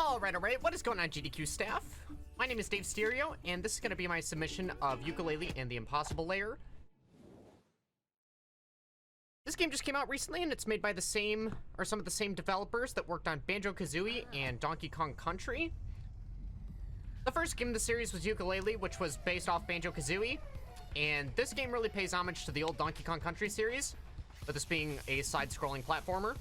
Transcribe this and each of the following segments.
Alright, what is going on, GDQ staff? My name is Dave Stereo, and this is going to be my submission of Yooka-Laylee and the Impossible Lair. This game just came out recently, and it's made by the same, or some of the same developers that worked on Banjo-Kazooie and Donkey Kong Country. The first game in the series was Yooka-Laylee, which was based off Banjo-Kazooie, and this game really pays homage to the old Donkey Kong Country series, with this being a side-scrolling platformer.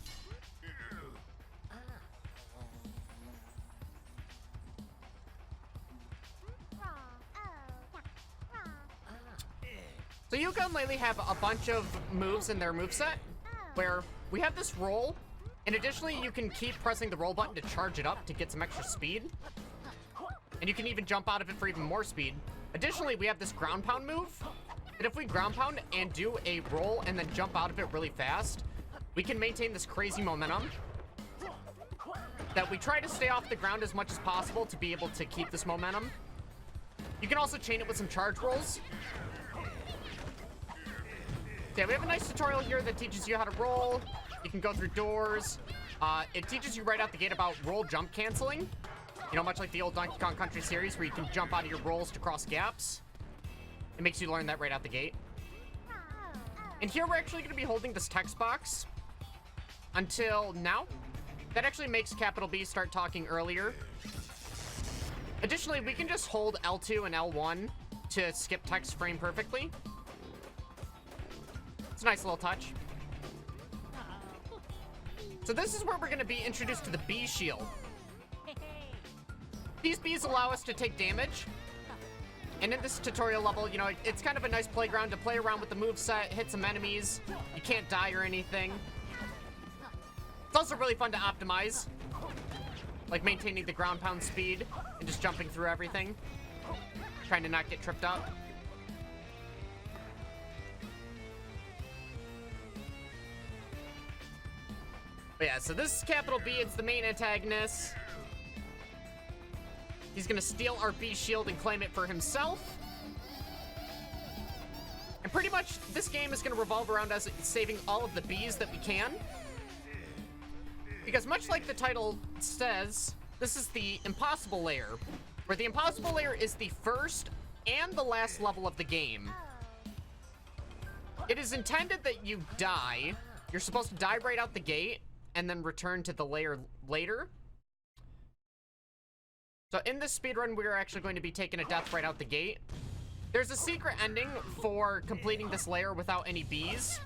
So Yooka and Laylee have a bunch of moves in their moveset, where we have this roll, and additionally you can keep pressing the roll button to charge it up to get some extra speed. And you can even jump out of it for even more speed. Additionally, we have this ground pound move, that if we ground pound and do a roll and then jump out of it really fast, we can maintain this crazy momentum. That we try to stay off the ground as much as possible to be able to keep this momentum. You can also chain it with some charge rolls. Yeah, we have a nice tutorial here that teaches you how to roll. You can go through doors. It teaches you right out the gate about roll jump canceling. You know, much like the old Donkey Kong Country series where you can jump out of your rolls to cross gaps. It makes you learn that right out the gate. And here we're actually going to be holding this text box until now. That actually makes capital B start talking earlier. Additionally, we can just hold L2 and L1 to skip text frame perfectly. It's a nice little touch. So this is where we're going to be introduced to the bee shield. These bees allow us to take damage. And in this tutorial level, you know, it's kind of a nice playground to play around with the moveset, hit some enemies. You can't die or anything. It's also really fun to optimize. Like maintaining the ground pound speed and just jumping through everything. Trying to not get tripped up. But yeah, so this is capital B. It's the main antagonist. He's gonna steal our bee shield and claim it for himself. And pretty much this game is gonna revolve around us saving all of the bees that we can. Because much like the title says, this is the Impossible Lair, where the Impossible Lair is the first and the last level of the game. It is intended that you die. You're supposed to die right out the gate and then return to the lair later. So in this speedrun, we're actually going to be taking a death right out the gate. There's a secret ending for completing this lair without any bees,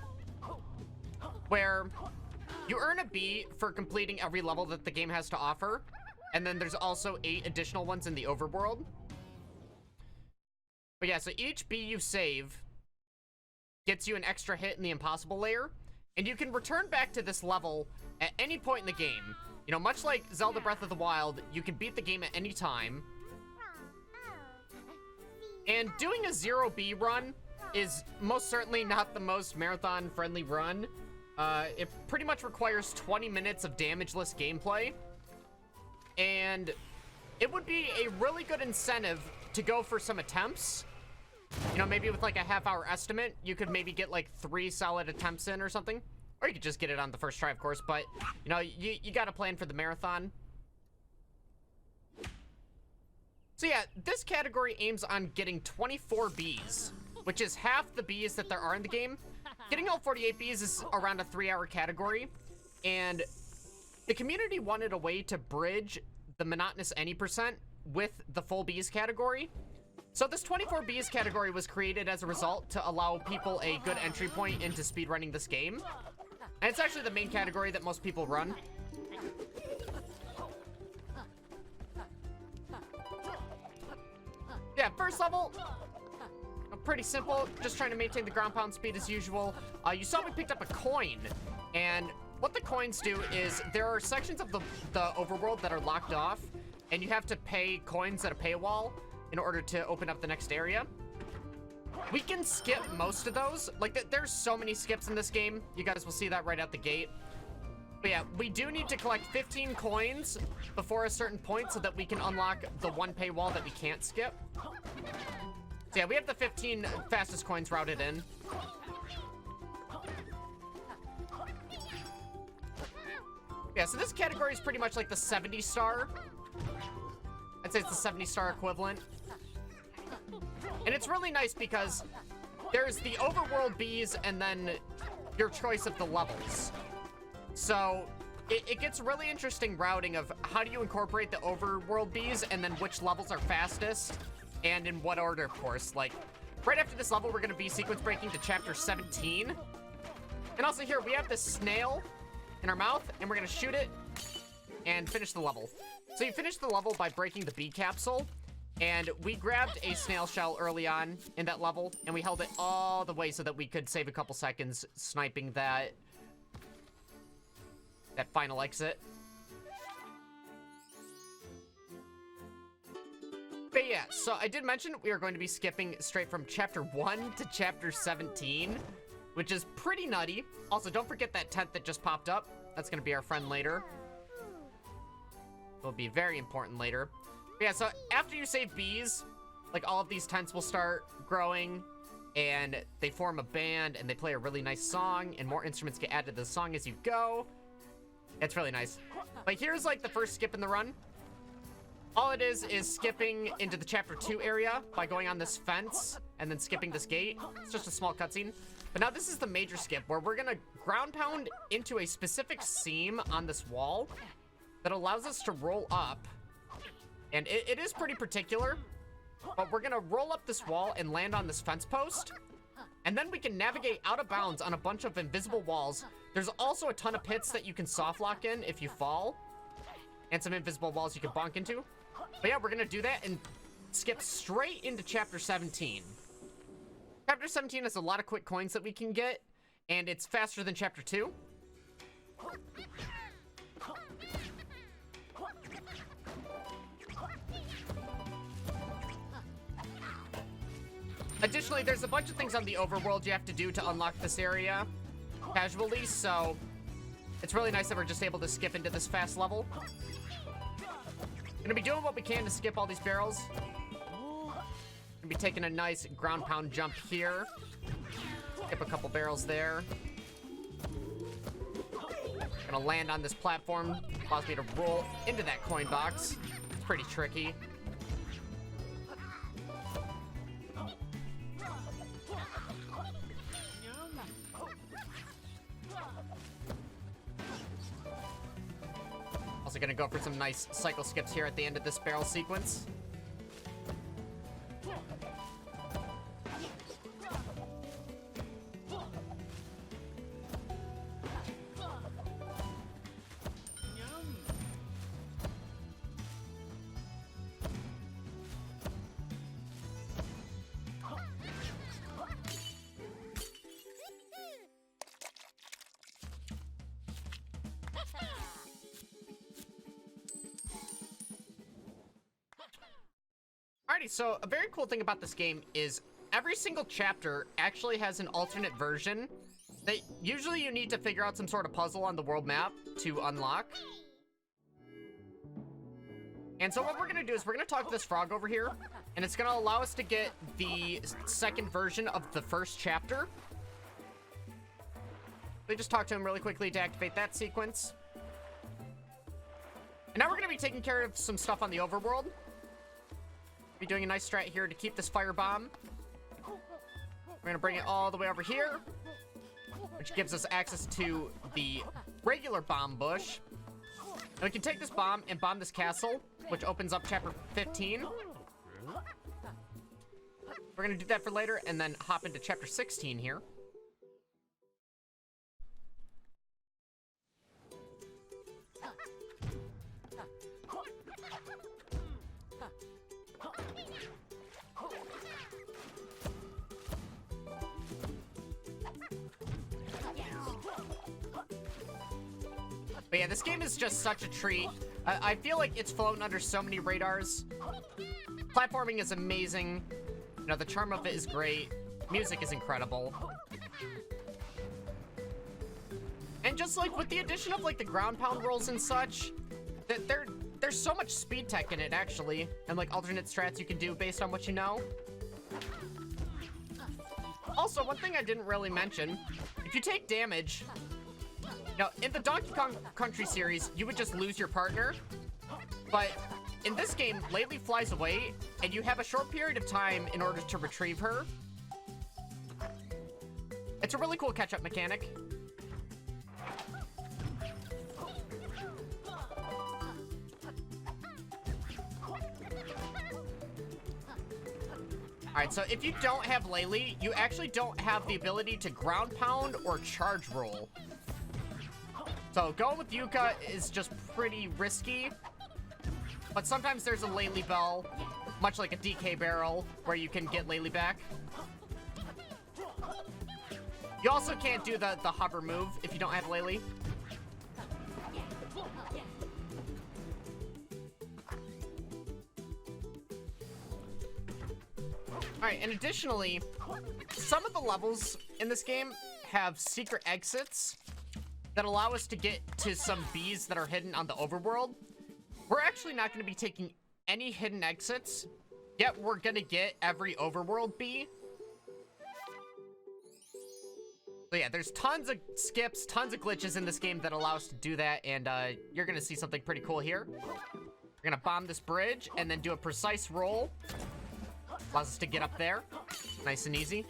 where you earn a bee for completing every level that the game has to offer, and then there's also 8 additional ones in the overworld. But yeah, so each bee you save gets you an extra hit in the Impossible Lair, and you can return back to this level at any point in the game. You know, much like Zelda Breath of the Wild, you can beat the game at any time. And doing a 0B run is most certainly not the most marathon-friendly run. It pretty much requires 20 minutes of damageless gameplay. And it would be a really good incentive to go for some attempts. You know, maybe with like a half-hour estimate, you could maybe get like 3 solid attempts in or something. Or you could just get it on the first try, of course, but, you know, you gotta plan for the marathon. So yeah, this category aims on getting 24 bees, which is half the bees that there are in the game. Getting all 48 bees is around a 3-hour category, and the community wanted a way to bridge the monotonous any percent with the full bees category. So this 24 bees category was created as a result to allow people a good entry point into speedrunning this game. And it's actually the main category that most people run. Yeah, first level, pretty simple. Just trying to maintain the ground pound speed as usual. You saw we picked up a coin. And what the coins do is there are sections of the overworld that are locked off. And you have to pay coins at a paywall in order to open up the next area. We can skip most of those. Like, there's so many skips in this game. You guys will see that right out the gate. But yeah, we do need to collect 15 coins before a certain point so that we can unlock the one paywall that we can't skip. So yeah, we have the 15 fastest coins routed in. Yeah, so this category is pretty much like the 70 star I'd say it's the 70-star equivalent. And it's really nice because there's the overworld bees and then your choice of the levels. So it gets really interesting routing of how do you incorporate the overworld bees and then which levels are fastest and in what order, of course. Like, right after this level, we're going to be sequence breaking to chapter 17. And also here, we have this snail in our mouth, and we're going to shoot it and finish the level. So you finish the level by breaking the bee capsule, and we grabbed a snail shell early on in that level, and we held it all the way so that we could save a couple seconds sniping that final exit. But yeah, so I did mention we are going to be skipping straight from chapter 1 to chapter 17, which is pretty nutty. Also, don't forget that tent that just popped up. That's going to be our friend later. It'll be very important later. But yeah, so after you save bees, like all of these tents will start growing, and they form a band, and they play a really nice song, and more instruments get added to the song as you go. It's really nice. But here's like the first skip in the run. All it is skipping into the chapter 2 area by going on this fence and then skipping this gate. It's just a small cutscene. But now this is the major skip where we're gonna ground pound into a specific seam on this wall that allows us to roll up. And it is pretty particular, but we're gonna roll up this wall and land on this fence post. And then we can navigate out of bounds on a bunch of invisible walls. There's also a ton of pits that you can soft lock in if you fall. And some invisible walls you can bonk into. But yeah, we're gonna do that and skip straight into chapter 17. Chapter 17 has a lot of quick coins that we can get, and it's faster than chapter 2. Additionally, there's a bunch of things on the overworld you have to do to unlock this area casually, so it's really nice that we're just able to skip into this fast level. Gonna be doing what we can to skip all these barrels. Gonna be taking a nice ground pound jump here. Skip a couple barrels there. Gonna land on this platform. Allows me to roll into that coin box. It's pretty tricky. Also gonna go for some nice cycle skips here at the end of this barrel sequence. Alrighty, so a very cool thing about this game is every single chapter actually has an alternate version that usually you need to figure out some sort of puzzle on the world map to unlock. And so what we're gonna do is we're gonna talk to this frog over here, and it's gonna allow us to get the second version of the first chapter. We just talk to him really quickly to activate that sequence. And now we're gonna be taking care of some stuff on the overworld. Be doing a nice strat here to keep this fire bomb. We're gonna bring it all the way over here, which gives us access to the regular bomb bush. And we can take this bomb and bomb this castle, which opens up chapter 15. We're gonna do that for later and then hop into chapter 16 here. But yeah, this game is just such a treat. I feel like it's flown under so many radars. Platforming is amazing. You know, the charm of it is great. Music is incredible. And just like with the addition of like the ground pound rolls and such, there's so much speed tech in it actually, and like alternate strats you can do based on what you know. Also, one thing I didn't really mention, if you take damage, now, in the Donkey Kong Country series, you would just lose your partner. But in this game, Laylee flies away, and you have a short period of time in order to retrieve her. It's a really cool catch-up mechanic. Alright, so if you don't have Laylee, you actually don't have the ability to ground pound or charge roll. So going with Yooka is just pretty risky. But sometimes there's a Laylee bell, much like a DK barrel, where you can get Laylee back. You also can't do the hover move if you don't have Laylee. Alright, and additionally, some of the levels in this game have secret exits that allow us to get to some bees that are hidden on the overworld. We're actually not going to be taking any hidden exits, yet we're going to get every overworld bee. So yeah, there's tons of skips, tons of glitches in this game that allow us to do that, and you're going to see something pretty cool here. We're going to bomb this bridge and then do a precise roll. Allows us to get up there. Nice and easy.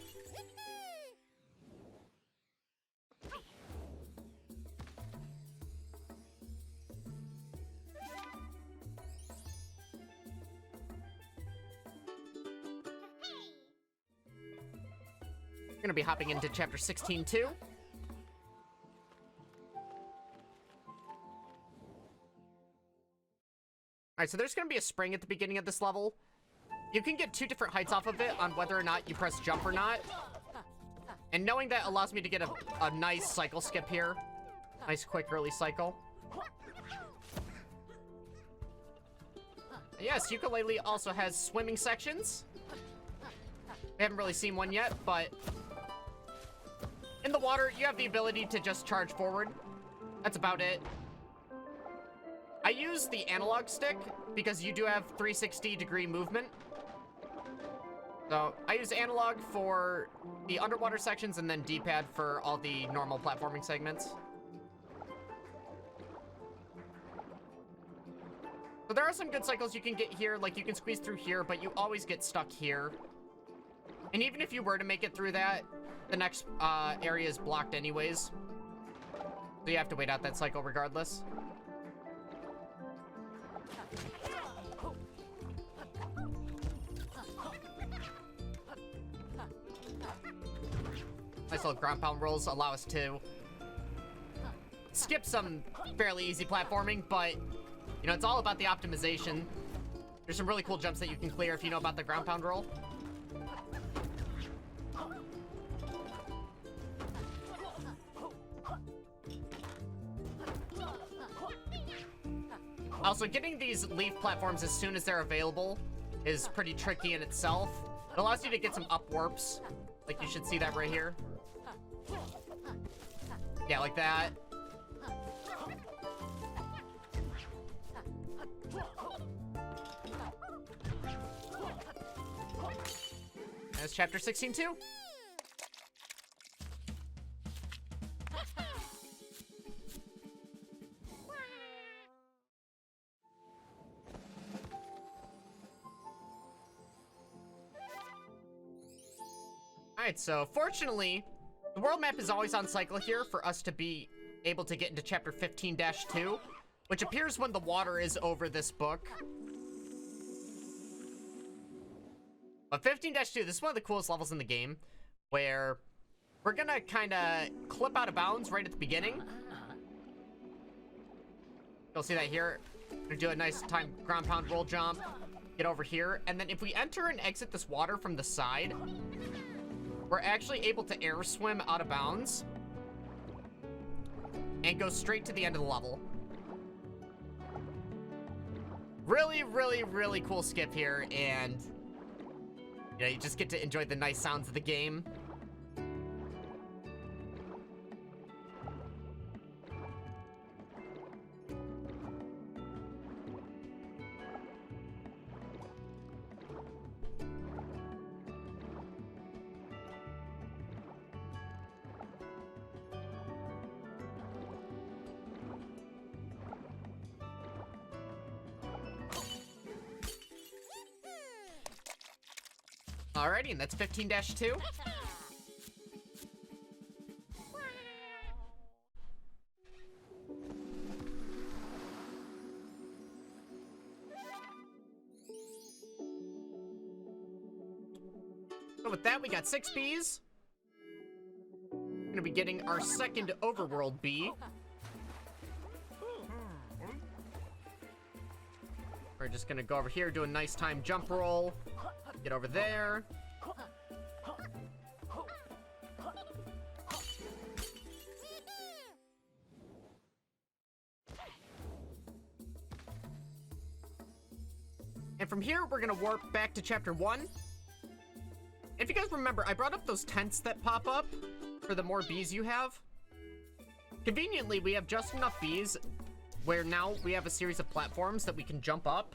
We're gonna be hopping into chapter 16 too. Alright, so there's gonna be a spring at the beginning of this level. You can get 2 different heights off of it on whether or not you press jump or not. And knowing that allows me to get a nice cycle skip here. Nice quick early cycle. Yes, Yooka-Laylee also has swimming sections. We haven't really seen one yet, but in the water, you have the ability to just charge forward. That's about it. I use the analog stick because you do have 360-degree movement. So I use analog for the underwater sections and then D-pad for all the normal platforming segments. So there are some good cycles you can get here, like you can squeeze through here, but you always get stuck here. And even if you were to make it through that, the next area is blocked anyways. So you have to wait out that cycle regardless. Nice little ground pound rolls allow us to skip some fairly easy platforming, but, you know, it's all about the optimization. There's some really cool jumps that you can clear if you know about the ground pound roll. Also, getting these leaf platforms as soon as they're available is pretty tricky in itself. It allows you to get some up warps. Like, you should see that right here. Yeah, like that. That's chapter 16 too. Alright, so fortunately, the world map is always on cycle here for us to be able to get into chapter 15-2, which appears when the water is over this book. But 15-2, this is one of the coolest levels in the game, where we're gonna kind of clip out of bounds right at the beginning. You'll see that here. We're gonna do a nice time ground pound roll jump, get over here, and then if we enter and exit this water from the side, we're actually able to air swim out of bounds and go straight to the end of the level. Really, really, really cool skip here, and you know, you just get to enjoy the nice sounds of the game. Alrighty, and that's 15-2. So with that, we got 6 Bs. We're gonna be getting our second overworld bee. We're just gonna go over here, do a nice time jump roll. Get over there. And from here, we're gonna warp back to chapter 1. If you guys remember, I brought up those tents that pop up for the more bees you have. Conveniently, we have just enough bees where now we have a series of platforms that we can jump up.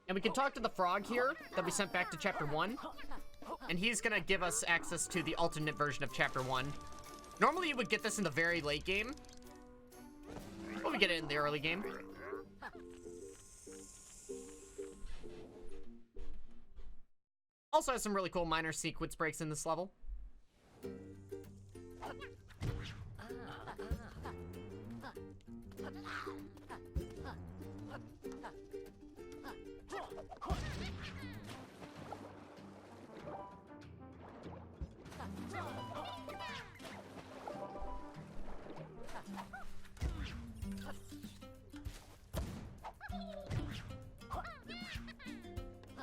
And we can talk to the frog here that we sent back to chapter 1. And he's gonna give us access to the alternate version of chapter 1. Normally you would get this in the very late game. But we get it in the early game. Also has some really cool minor sequence breaks in this level.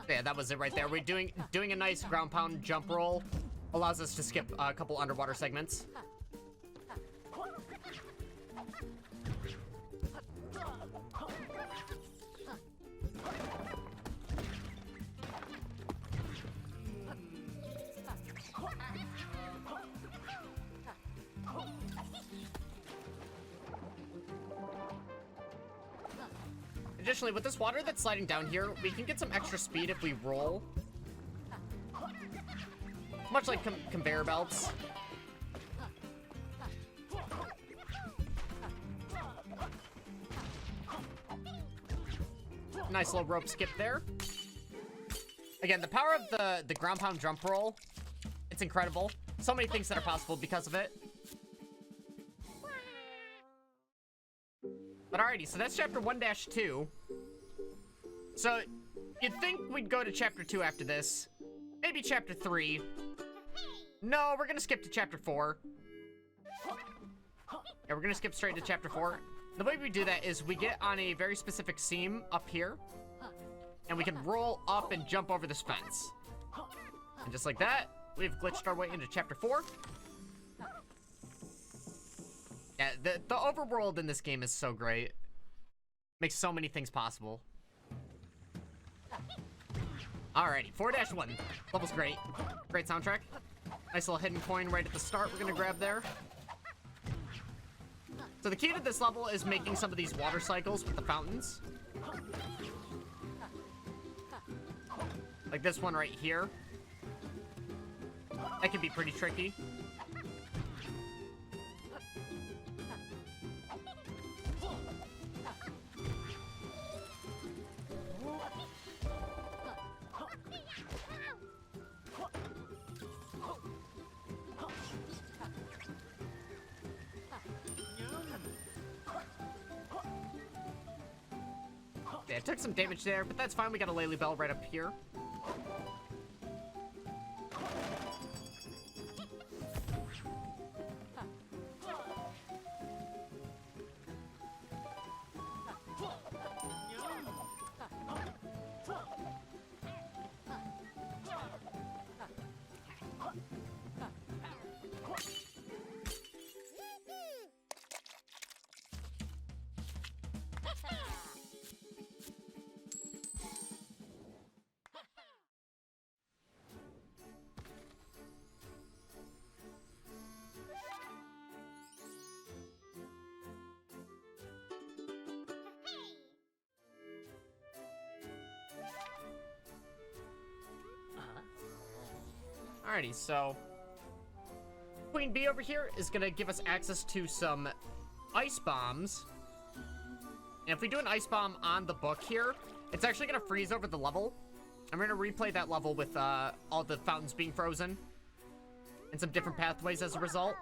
Yeah, that was it right there. We're doing a nice ground pound jump roll. Allows us to skip a couple underwater segments. Additionally, with this water that's sliding down here, we can get some extra speed if we roll. Much like conveyor belts. Nice little rope skip there. Again, the power of the ground pound jump roll, it's incredible. So many things that are possible because of it. But alrighty, so that's chapter 1-2. So, you'd think we'd go to chapter 2 after this. Maybe chapter 3. No, we're gonna skip to chapter 4. Yeah, we're gonna skip straight to chapter 4. The way we do that is we get on a very specific seam up here. And we can roll up and jump over this fence. And just like that, we've glitched our way into chapter 4. Yeah, the overworld in this game is so great. Makes so many things possible. Alrighty, 4-1. Level's great. Great soundtrack. Nice little hidden coin right at the start we're gonna grab there. So the key to this level is making some of these water cycles with the fountains. Like this one right here. That can be pretty tricky. Yeah, it took some damage there, but that's fine. We got a Laylee Bell right up here. Alrighty, so Queen Bee over here is gonna give us access to some ice bombs. And if we do an ice bomb on the book here, it's actually gonna freeze over the level I'm gonna replay that level with all the fountains being frozen and some different pathways as a result.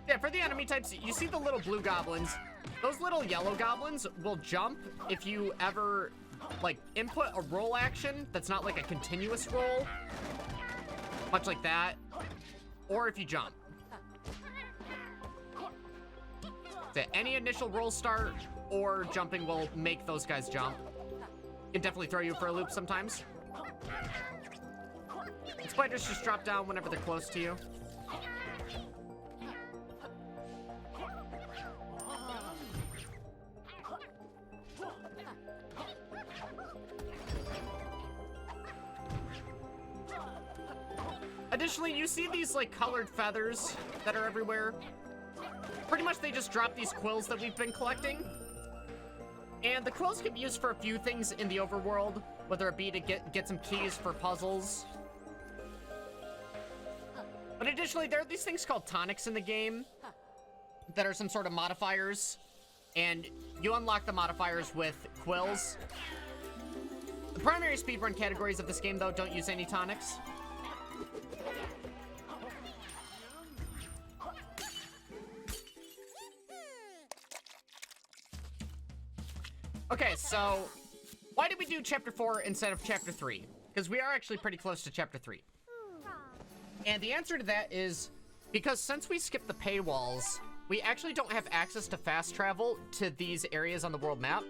Yeah, for the enemy types, you see the little blue goblins. Those little yellow goblins will jump if you ever, like, input a roll action that's not, like, a continuous roll. Much like that. Or if you jump. So any initial roll start or jumping will make those guys jump. Can definitely throw you for a loop sometimes. And spiders just drop down whenever they're close to you. Additionally, you see these, like, colored feathers that are everywhere. Pretty much they just drop these quills that we've been collecting. And the quills can be used for a few things in the overworld, whether it be to get some keys for puzzles. But additionally, there are these things called tonics in the game that are some sort of modifiers. And you unlock the modifiers with quills. The primary speedrun categories of this game, though, don't use any tonics. Okay, so why did we do Chapter 4 instead of Chapter 3? Because we are actually pretty close to Chapter 3. And the answer to that is because since we skipped the paywalls, we actually don't have access to fast travel to these areas on the world map.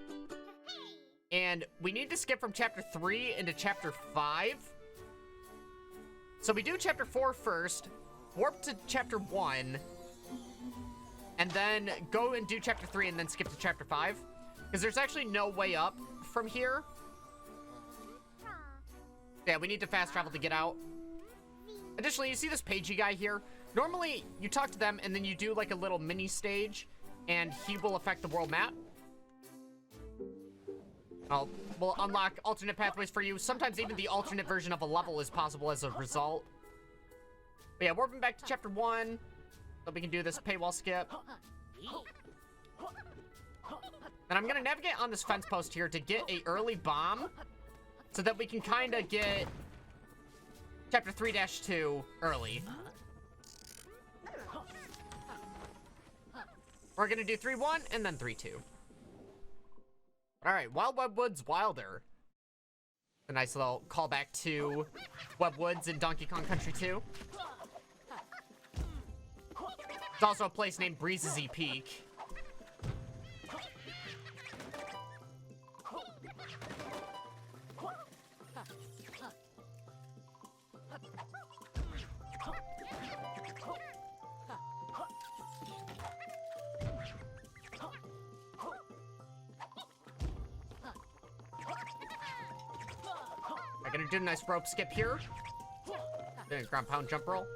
And we need to skip from Chapter 3 into Chapter 5. So we do Chapter 4 first, warp to Chapter 1, and then go and do Chapter 3 and then skip to Chapter 5. Because there's actually no way up from here. Yeah, we need to fast travel to get out. Additionally, you see this pagey guy here? Normally, you talk to them and then you do like a little mini stage and he will affect the world map. We'll unlock alternate pathways for you. Sometimes even the alternate version of a level is possible as a result. But yeah, warping back to Chapter 1 so we can do this paywall skip. And I'm gonna navigate on this fence post here to get a early bomb so that we can kind of get Chapter 3-2 early. We're gonna do 3-1 and then 3-2. All right, Wild Web Woods Wilder. A nice little callback to Web Woods in Donkey Kong Country 2. It's also a place named Breezy Peak. I'm gonna do a nice rope skip here. Then ground pound jump roll.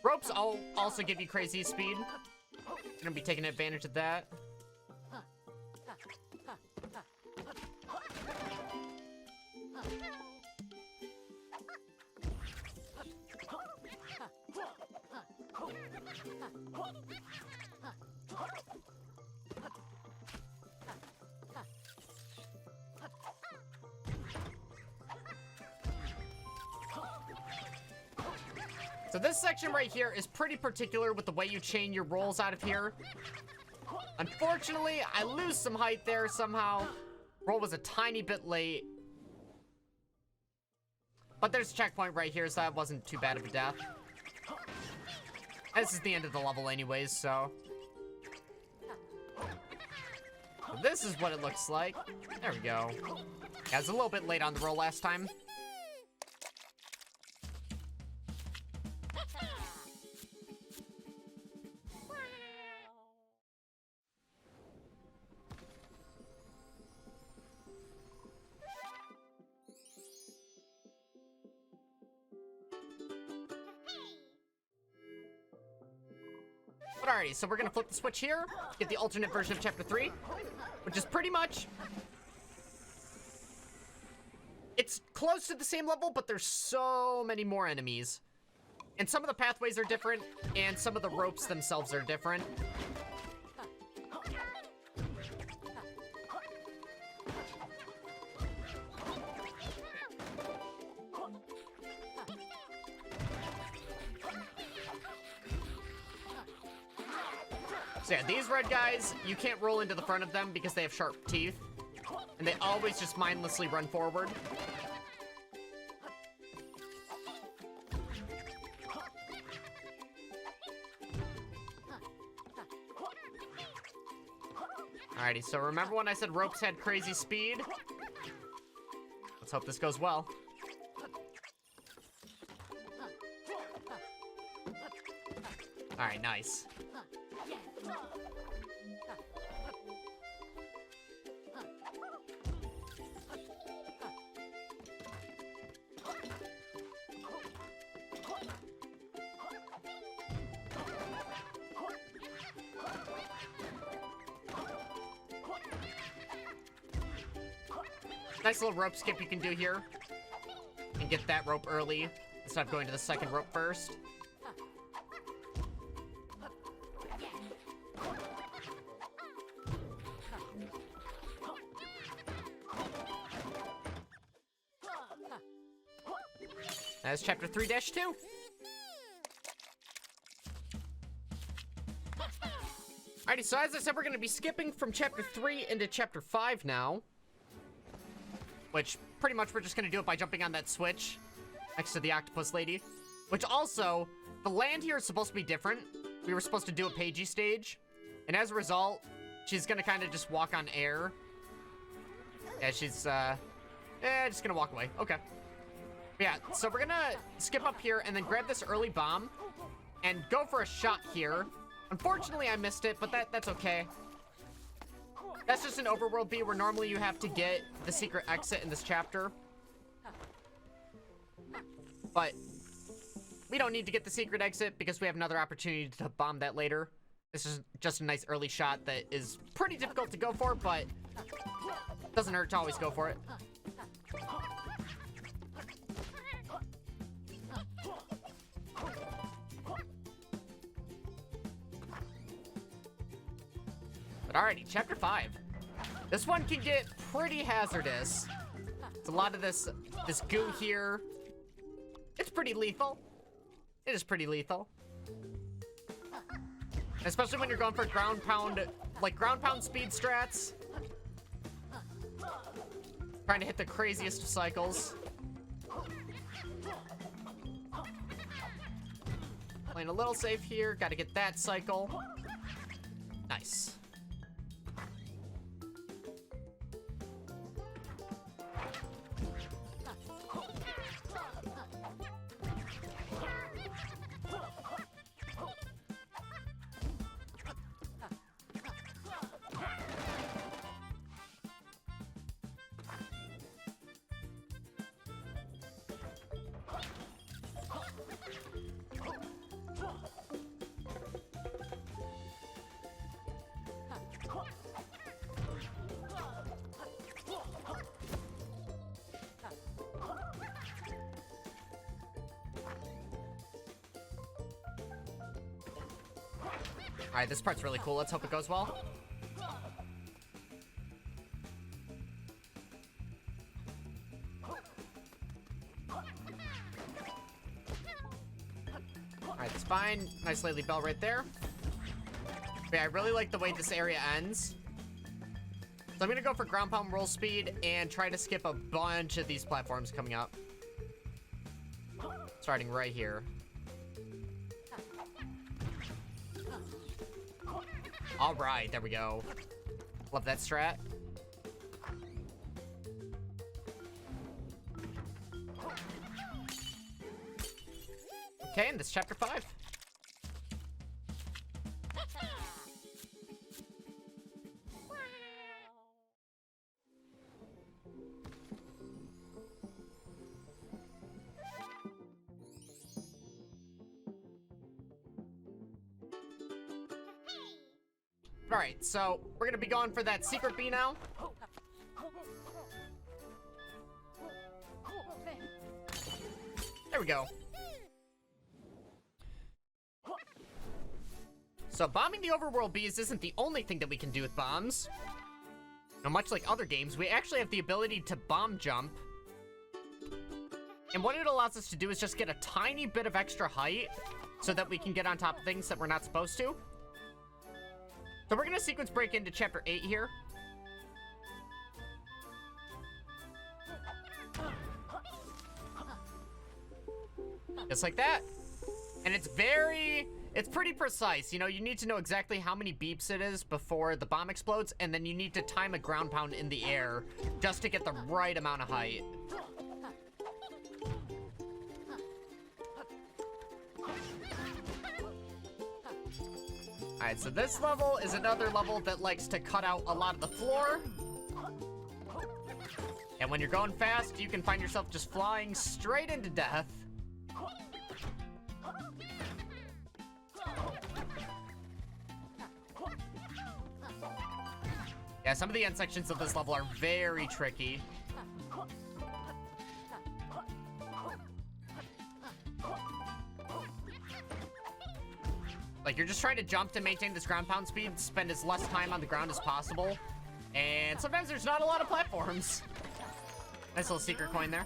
Ropes also give you crazy speed. Gonna be taking advantage of that. So this section right here is pretty particular with the way you chain your rolls out of here. Unfortunately, I lose some height there somehow. Roll was a tiny bit late. But there's a checkpoint right here, so that wasn't too bad of a death. This is the end of the level anyways, so. This is what it looks like. There we go. Yeah, I was a little bit late on the roll last time. alrighty, so we're gonna flip the switch here, get the alternate version of Chapter 3, which is pretty much... It's close to the same level, but there's so many more enemies. And some of the pathways are different, and some of the ropes themselves are different. So yeah, these red guys, you can't roll into the front of them because they have sharp teeth. And they always just mindlessly run forward. Alrighty, so remember when I said ropes had crazy speed? Let's hope this goes well. Alright, nice. Nice little rope skip you can do here. And get that rope early, instead of going to the second rope first. That's Chapter 3-2. Alrighty, so as I said, we're going to be skipping from Chapter 3 into Chapter 5 now. Which, pretty much, we're just going to do it by jumping on that switch next to the octopus lady. Which also, the land here is supposed to be different. We were supposed to do a Pagey stage. And as a result, she's going to kind of just walk on air. Yeah, she's, just going to walk away. Okay. Yeah, so we're going to skip up here and then grab this early bomb and go for a shot here. Unfortunately, I missed it, but that's okay. That's just an overworld B where normally you have to get the secret exit in this chapter. But we don't need to get the secret exit because we have another opportunity to bomb that later. This is just a nice early shot that is pretty difficult to go for, but doesn't hurt to always go for it. But alrighty, Chapter 5. This one can get pretty hazardous. It's a lot of this goo here. It's pretty lethal. It is pretty lethal. Especially when you're going for ground pound speed strats. Trying to hit the craziest of cycles. Playing a little safe here. Got to get that cycle. Nice. Alright, this part's really cool. Let's hope it goes well. Alright, that's fine. Nice Laylee bell right there. But yeah, I really like the way this area ends. So I'm gonna go for ground pound roll speed and try to skip a bunch of these platforms coming up. Starting right here. All right, there we go. Love that strat. Okay, and this is Chapter 5. Alright, so we're gonna be going for that secret bee now. There we go. So bombing the overworld bees isn't the only thing that we can do with bombs. Now, much like other games, we actually have the ability to bomb jump. And what it allows us to do is just get a tiny bit of extra height so that we can get on top of things that we're not supposed to. So we're gonna sequence break into chapter 8 here. Just like that. And it's pretty precise. You know, you need to know exactly how many beeps it is before the bomb explodes, and then you need to time a ground pound in the air just to get the right amount of height. Alright, so this level is another level that likes to cut out a lot of the floor. And when you're going fast, you can find yourself just flying straight into death. Yeah, some of the end sections of this level are very tricky. Like, you're just trying to jump to maintain this ground pound speed, spend as less time on the ground as possible. And sometimes there's not a lot of platforms. Nice little secret coin there.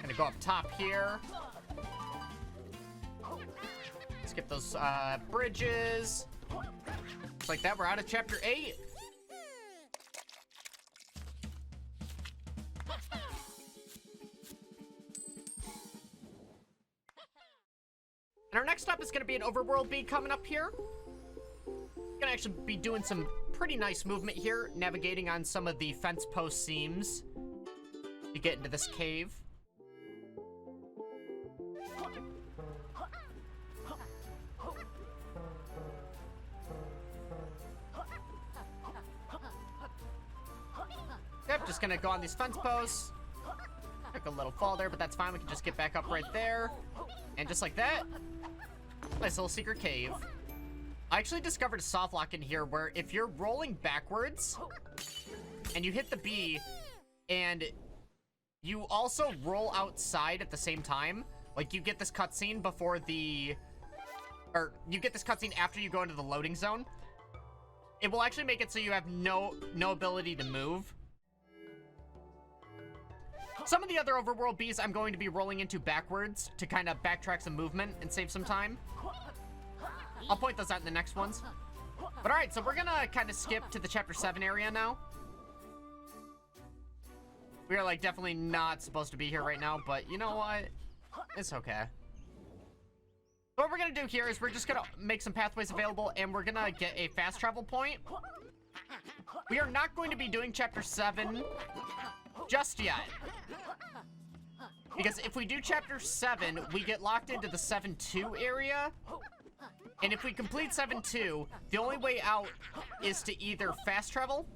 Gonna go up top here. Skip those bridges. Just like that, we're out of chapter 8. And our next stop is gonna be an overworld bee coming up here. Gonna actually be doing some pretty nice movement here, navigating on some of the fence post seams to get into this cave. Yep, just gonna go on these fence posts. Took a little fall there, but that's fine. We can just get back up right there. And just like that, nice little secret cave. I actually discovered a soft lock in here where if you're rolling backwards and you hit the bee and you also roll outside at the same time, like you get this cutscene before the, or you get this cutscene after you go into the loading zone, it will actually make it so you have no ability to move. Some of the other overworld bees I'm going to be rolling into backwards to kind of backtrack some movement and save some time. I'll point those out in the next ones. But alright, so we're gonna kind of skip to the chapter 7 area now. We are like definitely not supposed to be here right now, but you know what? It's okay. So what we're gonna do here is we're just gonna make some pathways available and we're gonna get a fast travel point. We are not going to be doing chapter 7 just yet. Because if we do chapter 7, we get locked into the 7-2 area. And if we complete 7-2, the only way out is to either fast travel.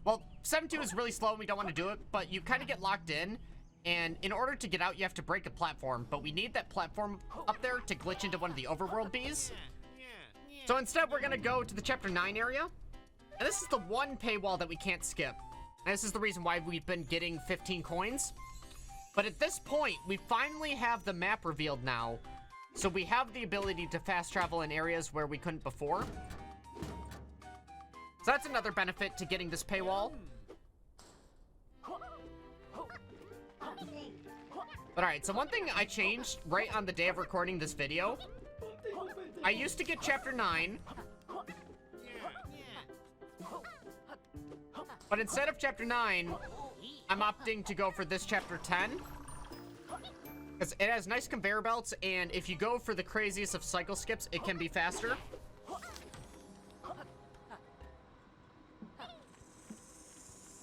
Well, 7-2 is really slow and we don't want to do it, but you kind of get locked in. And in order to get out, you have to break a platform. But we need that platform up there to glitch into one of the overworld bees. So instead, we're going to go to the chapter 9 area. And this is the one paywall that we can't skip. And this is the reason why we've been getting 15 coins. But at this point, we finally have the map revealed now. So we have the ability to fast travel in areas where we couldn't before. So that's another benefit to getting this paywall. But alright, so one thing I changed right on the day of recording this video. I used to get chapter 9. But instead of chapter 9, I'm opting to go for this chapter 10. Because it has nice conveyor belts, and if you go for the craziest of cycle skips, it can be faster.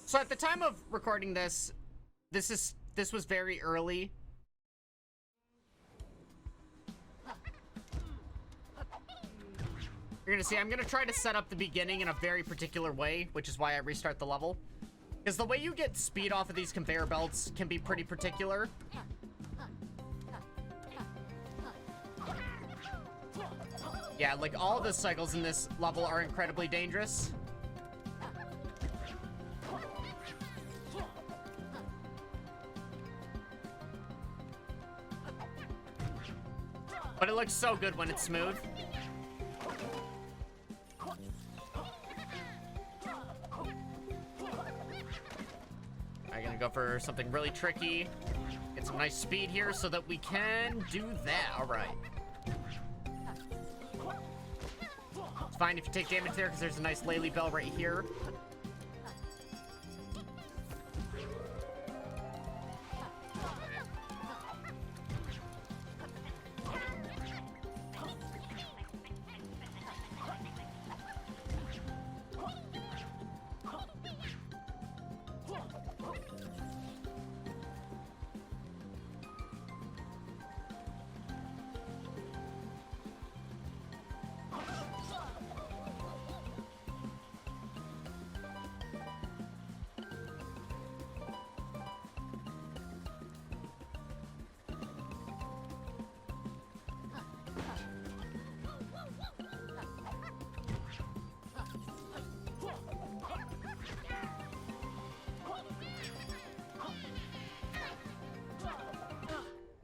So at the time of recording this, this was very early. You're gonna see I'm gonna try to set up the beginning in a very particular way, which is why I restart the level. Because the way you get speed off of these conveyor belts can be pretty particular. Yeah, like all of the cycles in this level are incredibly dangerous. But it looks so good when it's smooth. I'm gonna go for something really tricky. Get some nice speed here so that we can do that. All right. It's fine if you take damage there because there's a nice Laylee bell right here.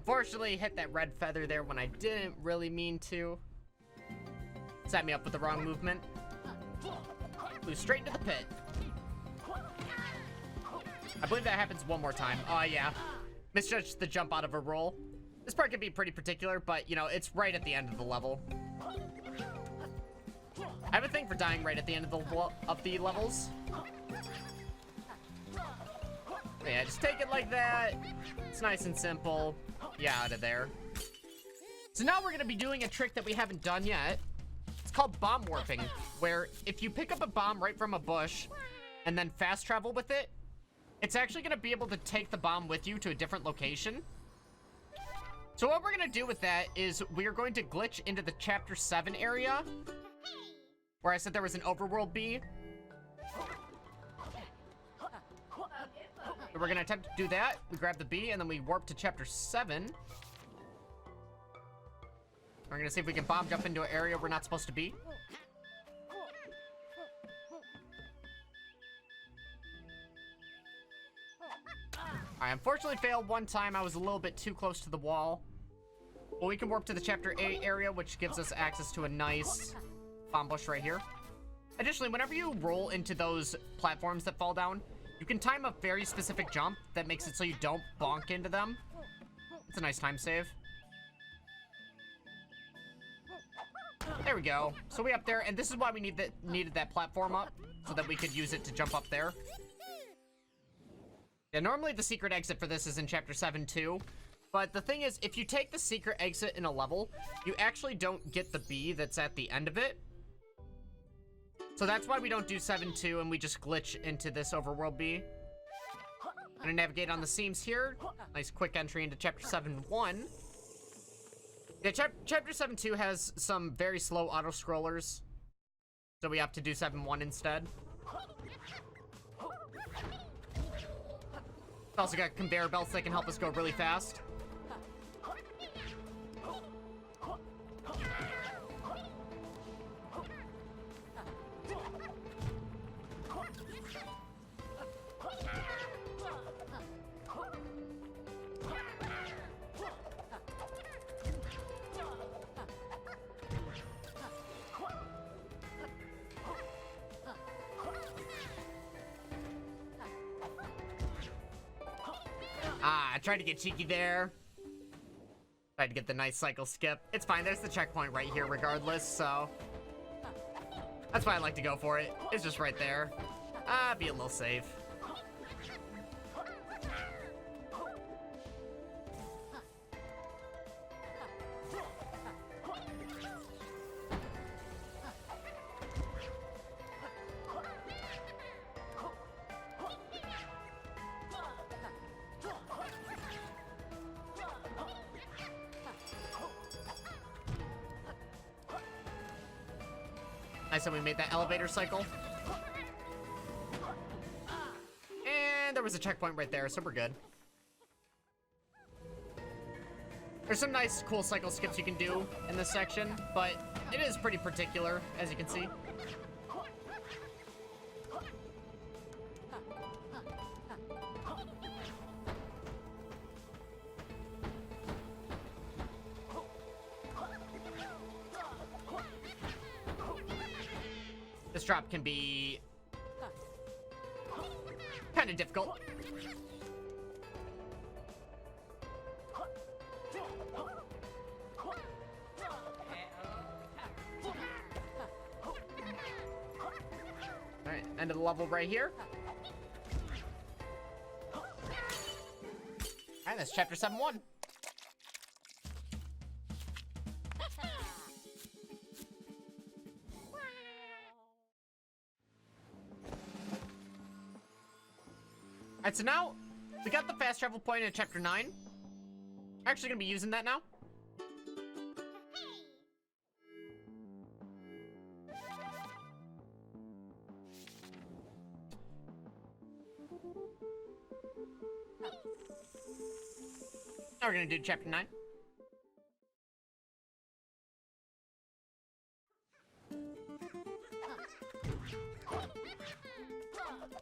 Unfortunately, hit that red feather there when I didn't really mean to. Set me up with the wrong movement. Flew straight into the pit. I believe that happens one more time. Oh, yeah. Misjudged the jump out of a roll. This part can be pretty particular, but, you know, it's right at the end of the level. I have a thing for dying right at the end of the levels. Yeah, just take it like that. It's nice and simple. Yeah, out of there. So now we're gonna be doing a trick that we haven't done yet. It's called bomb warping, where if you pick up a bomb right from a bush and then fast travel with it, it's actually gonna be able to take the bomb with you to a different location. So what we're gonna do with that is we are going to glitch into the Chapter 7 area, where I said there was an overworld bee. So we're gonna attempt to do that. We grab the bee and then we warp to Chapter 7. We're gonna see if we can bomb jump into an area we're not supposed to be. I unfortunately failed one time. I was a little bit too close to the wall. But we can warp to the Chapter 8 area, which gives us access to a nice bomb bush right here. Additionally, whenever you roll into those platforms that fall down, you can time a very specific jump that makes it so you don't bonk into them. It's a nice time save. There we go. So we up there, and this is why we needed that platform up, so that we could use it to jump up there. Yeah, normally the secret exit for this is in Chapter 7 too. But the thing is, if you take the secret exit in a level, you actually don't get the bee that's at the end of it. So that's why we don't do 7-2 and we just glitch into this overworld bee. I'm gonna navigate on the seams here. Nice quick entry into Chapter 7-1. Yeah, Chapter 7-2 has some very slow auto-scrollers. So we opt to do 7-1 instead. It's also got conveyor belts that can help us go really fast. I tried to get cheeky there. Tried to get the nice cycle skip. It's fine, there's the checkpoint right here regardless, so... That's why I like to go for it. It's just right there. Be a little safe. Nice that we made that elevator cycle. And there was a checkpoint right there, so we're good. There's some nice, cool cycle skips you can do in this section, but it is pretty particular, as you can see. This drop can be kind of difficult. Alright, end of the level right here. Alright, that's chapter 7-1. Alright, so now we got the fast travel point in chapter 9. I'm actually gonna be using that now. Now we're gonna do chapter 9.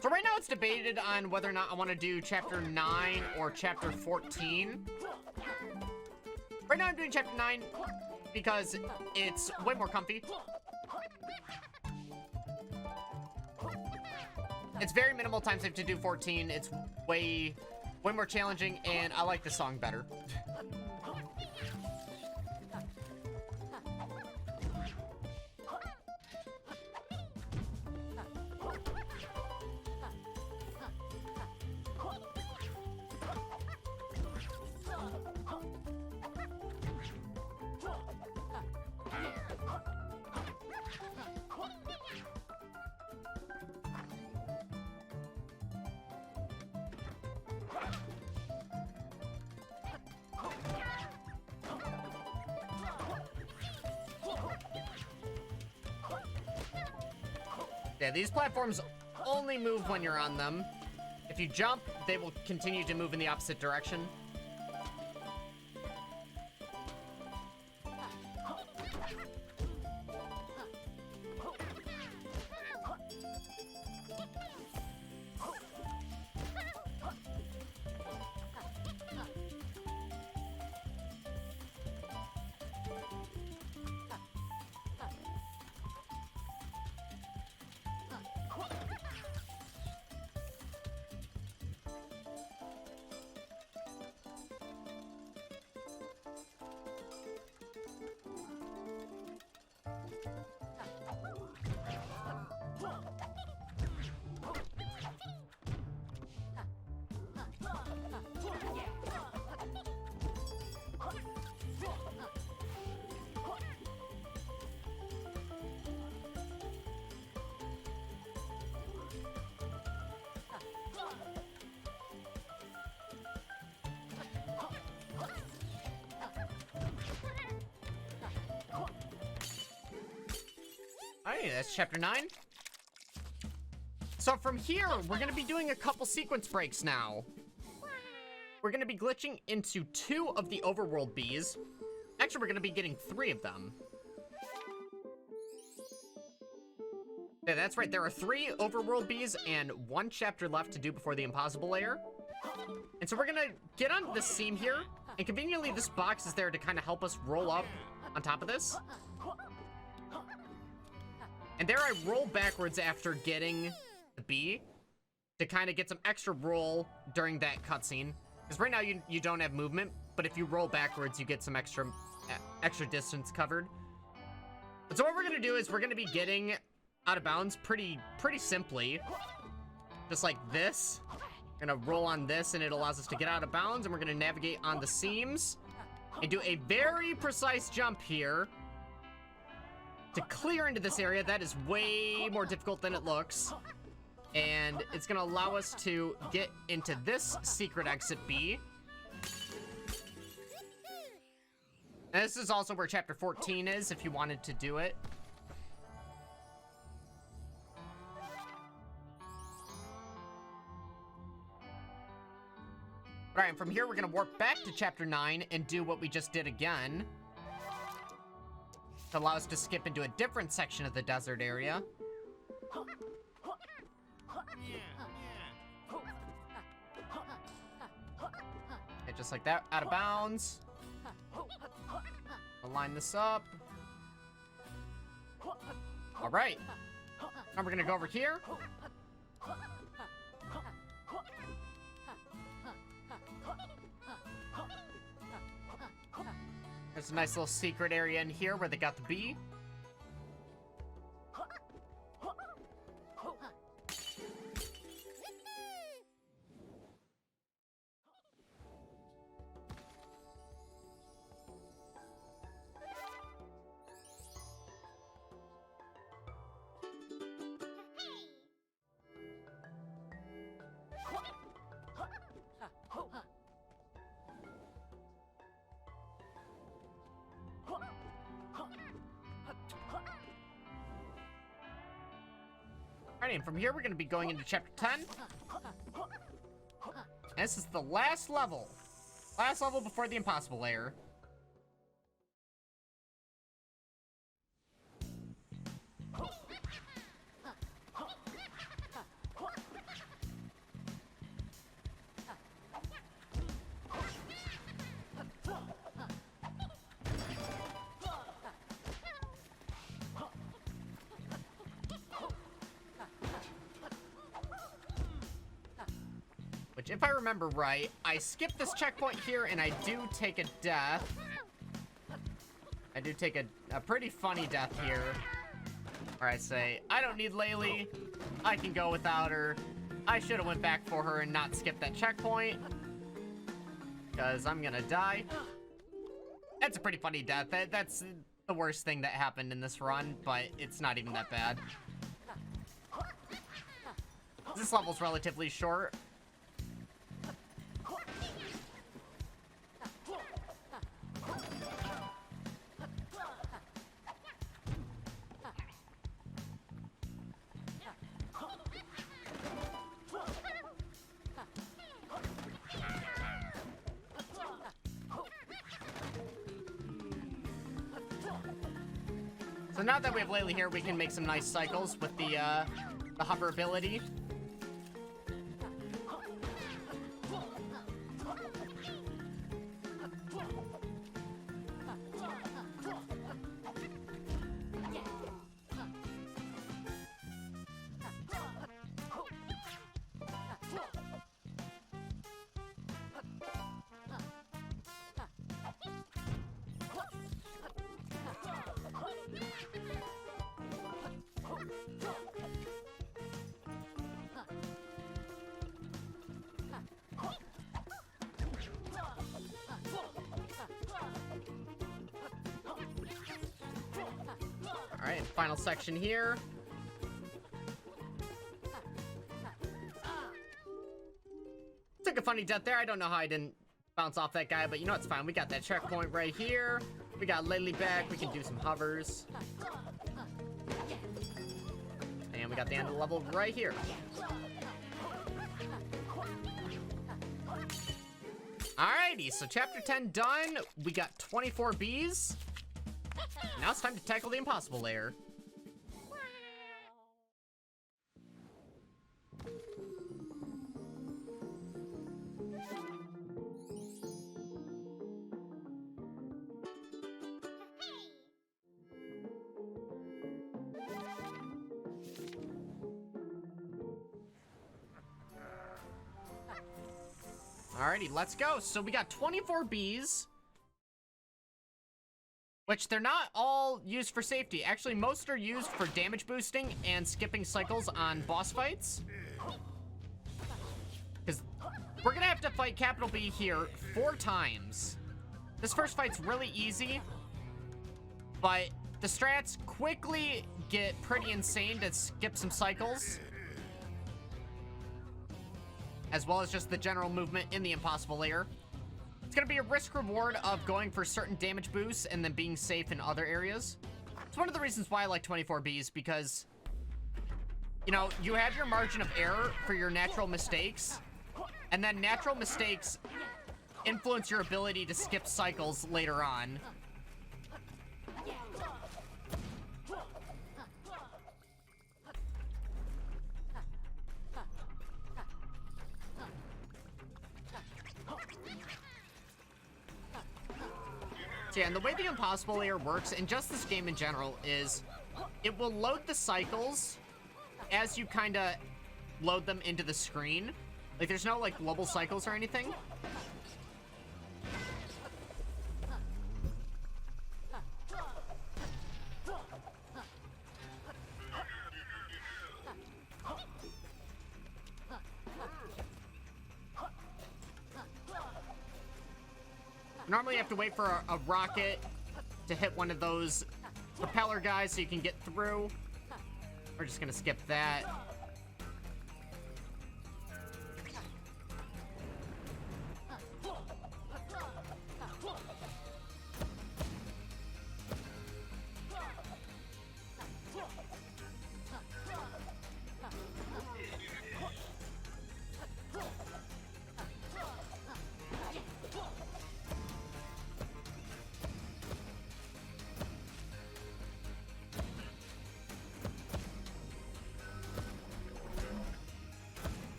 So right now it's debated on whether or not I want to do chapter 9 or chapter 14. Right now I'm doing chapter 9 because it's way more comfy. It's very minimal time save to do 14. It's way more challenging, and I like the song better. Yeah, these platforms only move when you're on them. If you jump, they will continue to move in the opposite direction. Alright, that's chapter 9. So from here, we're gonna be doing a couple sequence breaks now. We're gonna be glitching into 2 of the overworld bees. Actually, we're gonna be getting 3 of them. Yeah, that's right. There are 3 overworld bees and 1 chapter left to do before the impossible layer. And so we're gonna get on this seam here, and conveniently this box is there to kind of help us roll up on top of this. And there I roll backwards after getting the bee to kind of get some extra roll during that cutscene. Because right now you don't have movement, but if you roll backwards, you get some extra distance covered. But so what we're gonna do is we're gonna be getting out of bounds pretty simply. Just like this. We're gonna roll on this and it allows us to get out of bounds, and we're gonna navigate on the seams and do a very precise jump here to clear into this area. That is way more difficult than it looks. And it's gonna allow us to get into this secret exit B. And this is also where chapter 14 is, if you wanted to do it. Alright, and from here we're gonna warp back to Chapter 9 and do what we just did again. To allow us to skip into a different section of the desert area. Okay, just like that, out of bounds. I'll line this up. Alright. Now we're gonna go over here. There's a nice little secret area in here where they got the bee. Alright, and from here we're going to be going into Chapter 10. And this is the last level. Last level before the impossible layer. Which, if I remember right, I skipped this checkpoint here, and I do take a death. I do take a pretty funny death here. Where I say, I don't need Laylee. I can go without her. I should have went back for her and not skipped that checkpoint. Because I'm gonna die. That's a pretty funny death. That's the worst thing that happened in this run, but it's not even that bad. This level's relatively short. So now that we have Laylee here, we can make some nice cycles with the hover ability. Alright, final section here. Took a funny death there. I don't know how I didn't bounce off that guy, but you know it's fine. We got that checkpoint right here. We got Laylee back. We can do some hovers. And we got the end of the level right here. Alrighty, so chapter 10 done. We got 24 bees. Now it's time to tackle the impossible layer. Alrighty, let's go. So we got 24 bees. Which they're not all used for safety. Actually, most are used for damage boosting and skipping cycles on boss fights. Because we're gonna have to fight Capital B here 4 times. This first fight's really easy, but the strats quickly get pretty insane to skip some cycles. As well as just the general movement in the impossible layer. It's gonna be a risk reward of going for certain damage boosts and then being safe in other areas. It's one of the reasons why I like 24Bs, because, you know, you have your margin of error for your natural mistakes, And then natural mistakes influence your ability to skip cycles later on. So yeah, and the way the impossible layer works, and just this game in general, is it will load the cycles as you kind of load them into the screen. Like, there's no, like, global cycles or anything. Normally you have to wait for a rocket to hit one of those propeller guys so you can get through. We're just gonna skip that.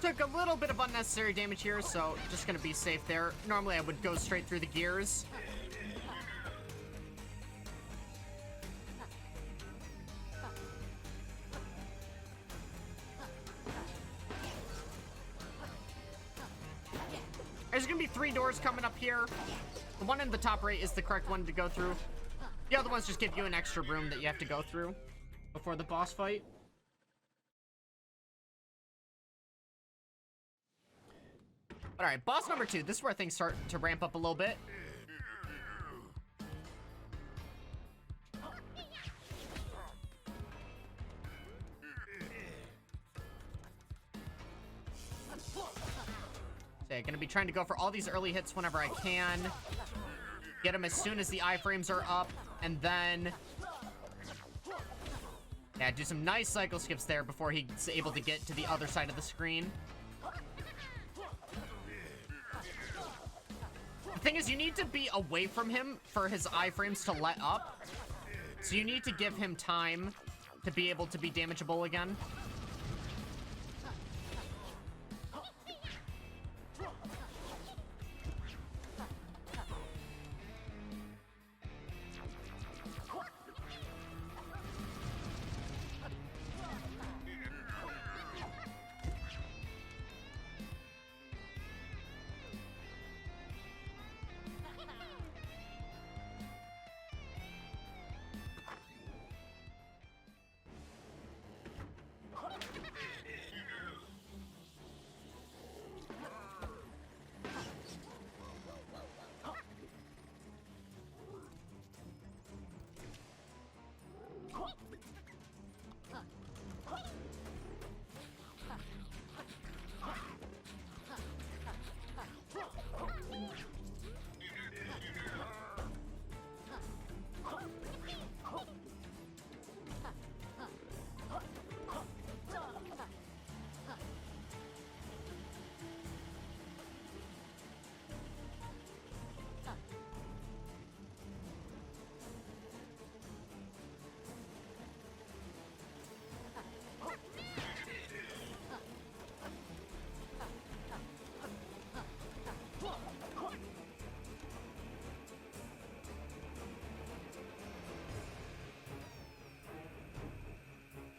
Took a little bit of unnecessary damage here, so just gonna be safe there. Normally I would go straight through the gears. There's gonna be 3 doors coming up here. The one in the top right is the correct one to go through. The other ones just give you an extra room that you have to go through before the boss fight. Alright, boss number 2. This is where things start to ramp up a little bit. Okay, gonna be trying to go for all these early hits whenever I can. Get them as soon as the iframes are up, and then... yeah, do some nice cycle skips there before he's able to get to the other side of the screen. The thing is, you need to be away from him for his iframes to let up. So you need to give him time to be able to be damageable again.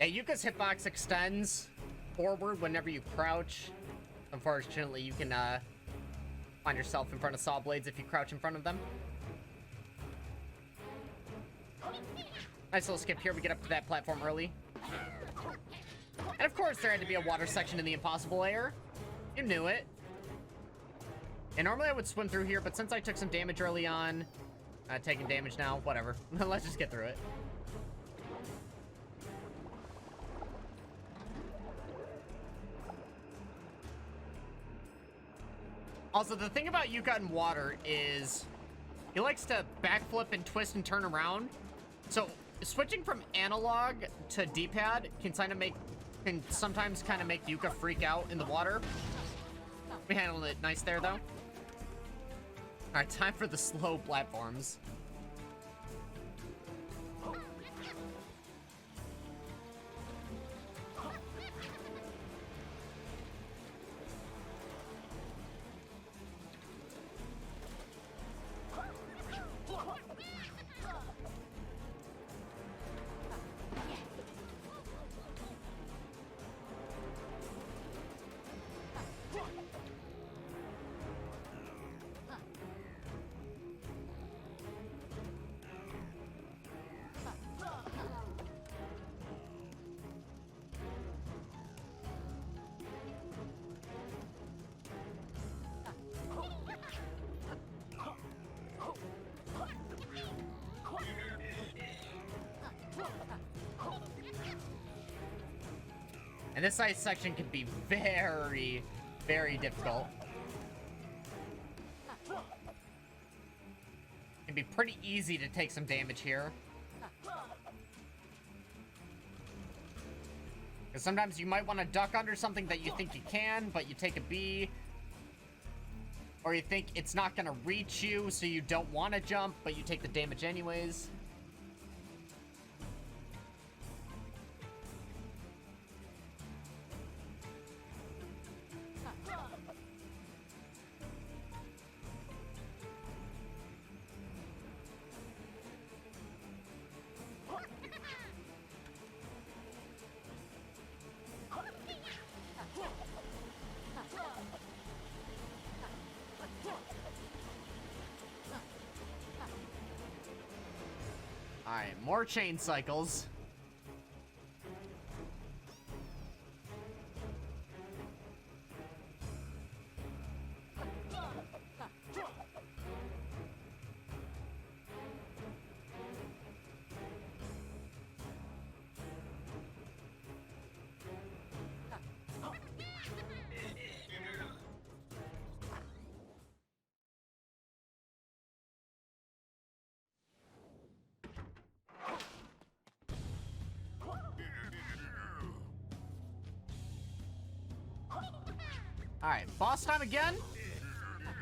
Yeah, Yooka's hitbox extends forward whenever you crouch. Unfortunately, you can find yourself in front of saw blades if you crouch in front of them. Nice little skip here. We get up to that platform early. And of course, there had to be a water section in the impossible layer. You knew it. And normally I would swim through here, but since I took some damage early on, taking damage now, whatever. Let's just get through it. Also, the thing about Yooka in water is he likes to backflip and twist and turn around. So switching from analog to D-pad can kind of make can sometimes kind of make Yooka freak out in the water. We handled it nice there, though. Alright, time for the slow platforms. And this ice section can be very, very difficult. It can be pretty easy to take some damage here. Because sometimes you might want to duck under something that you think you can, but you take a B. Or you think it's not going to reach you, so you don't want to jump, but you take the damage anyways. Alright, more chain cycles. Alright, boss time again.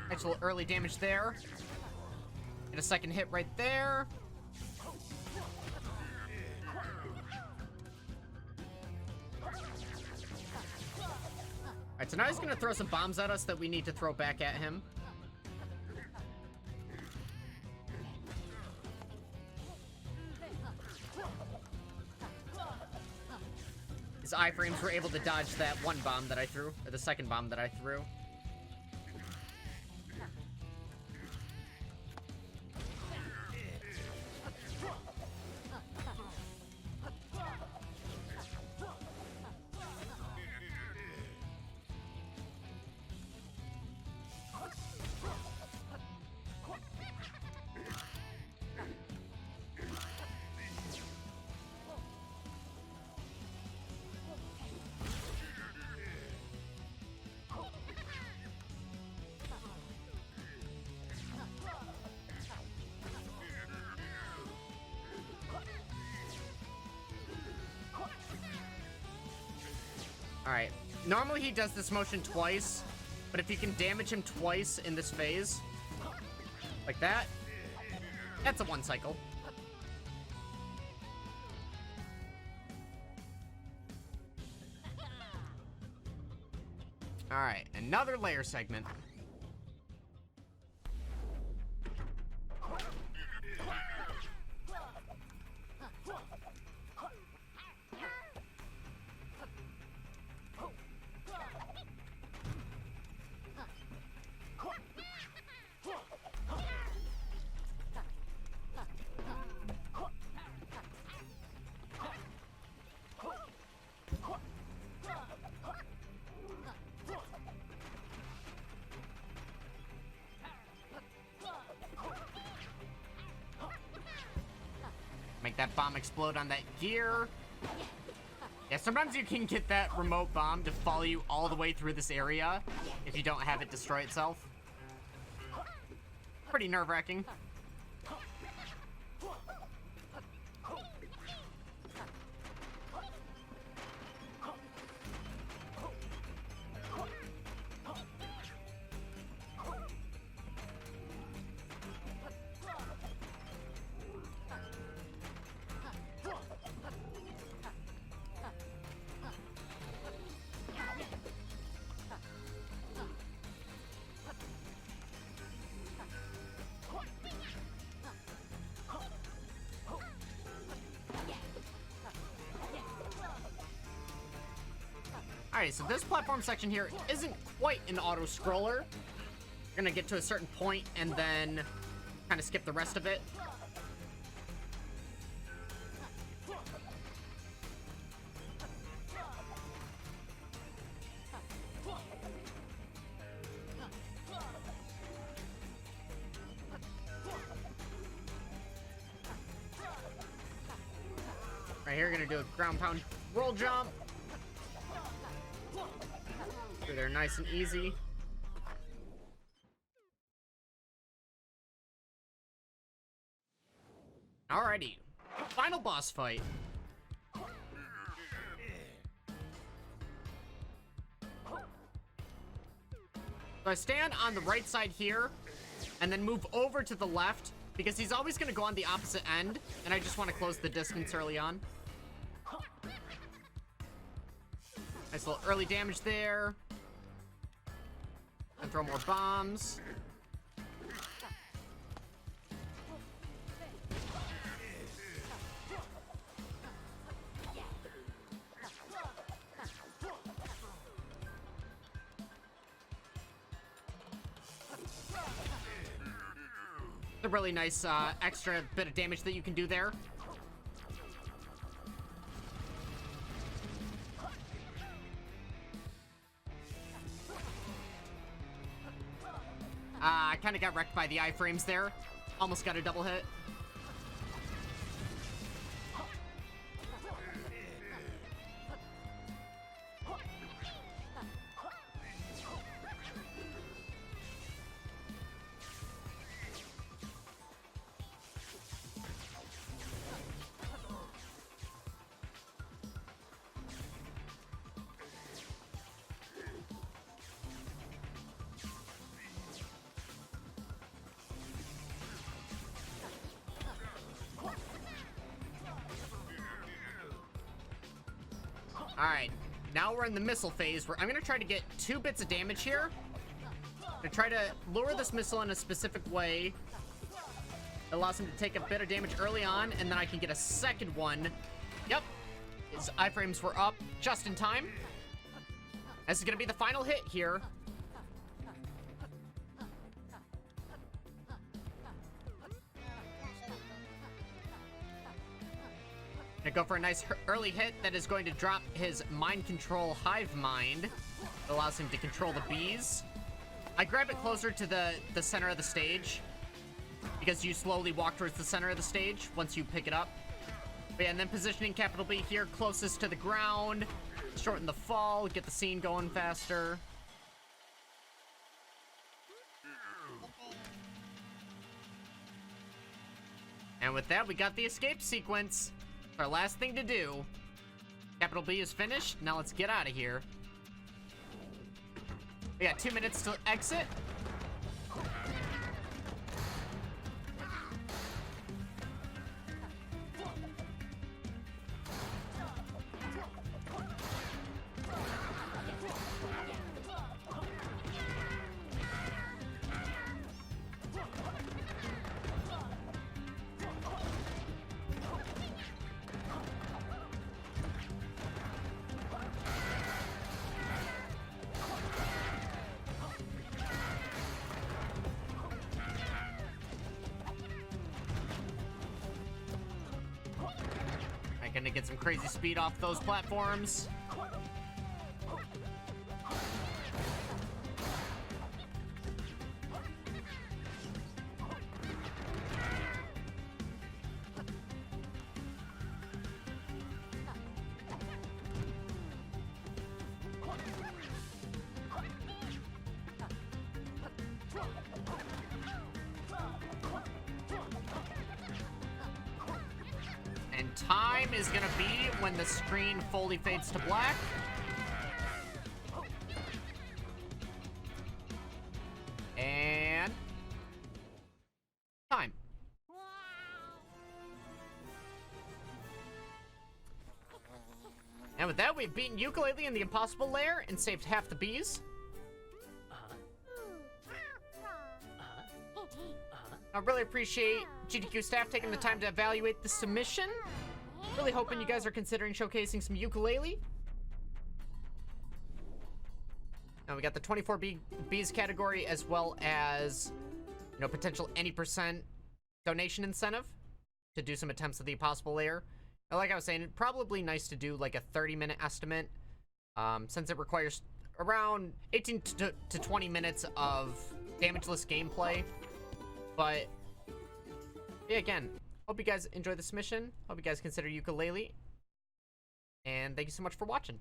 Actual early damage there. Get a second hit right there. Alright, so now he's gonna throw some bombs at us that we need to throw back at him. His iframes were able to dodge that one bomb that I threw, or the second bomb that I threw. Alright, normally he does this motion twice, but if you can damage him twice in this phase, like that, that's a one cycle. Alright, another layer segment. Make that bomb explode on that gear. Yeah, sometimes you can get that remote bomb to follow you all the way through this area if you don't have it destroy itself. Pretty nerve-wracking. Alright, so this platform section here isn't quite an auto-scroller. We're gonna get to a certain point and then kind of skip the rest of it. Right here, gonna do a ground pound roll jump. Through there nice and easy. Alrighty, final boss fight. So I stand on the right side here, and then move over to the left, because he's always going to go on the opposite end, and I just want to close the distance early on. Nice little early damage there. And throw more bombs. A really nice extra bit of damage that you can do there. I kind of got wrecked by the iframes there. Almost got a double hit. Alright, now we're in the missile phase where I'm going to try to get 2 bits of damage here. I'm going to try to lure this missile in a specific way. It allows him to take a bit of damage early on, and then I can get a second one. Yep, his iframes were up just in time. This is going to be the final hit here. Gonna go for a nice early hit that is going to drop his mind control hive mind. It allows him to control the bees. I grab it closer to the center of the stage because you slowly walk towards the center of the stage once you pick it up. But yeah, and then positioning capital B here closest to the ground. Shorten the fall, get the scene going faster. And with that, we got the escape sequence. Our last thing to do. Capital B is finished. Now let's get out of here. We got 2 minutes to exit. Gonna get some crazy speed off those platforms. Time is gonna be when the screen fully fades to black. And time. And with that, we've beaten Yooka-Laylee in the impossible lair and saved half the bees. I really appreciate GDQ staff taking the time to evaluate the submission. Really hoping you guys are considering showcasing some Yooka-Laylee. Now we got the 24 Bs category, as well as, you know, potential any % donation incentive to do some attempts at the Impossible Lair. Now, like I was saying, probably nice to do like a 30-minute estimate, since it requires around 18 to 20 minutes of damageless gameplay. But yeah, again, hope you guys enjoy this mission. Hope you guys consider Yooka-Laylee. And thank you so much for watching.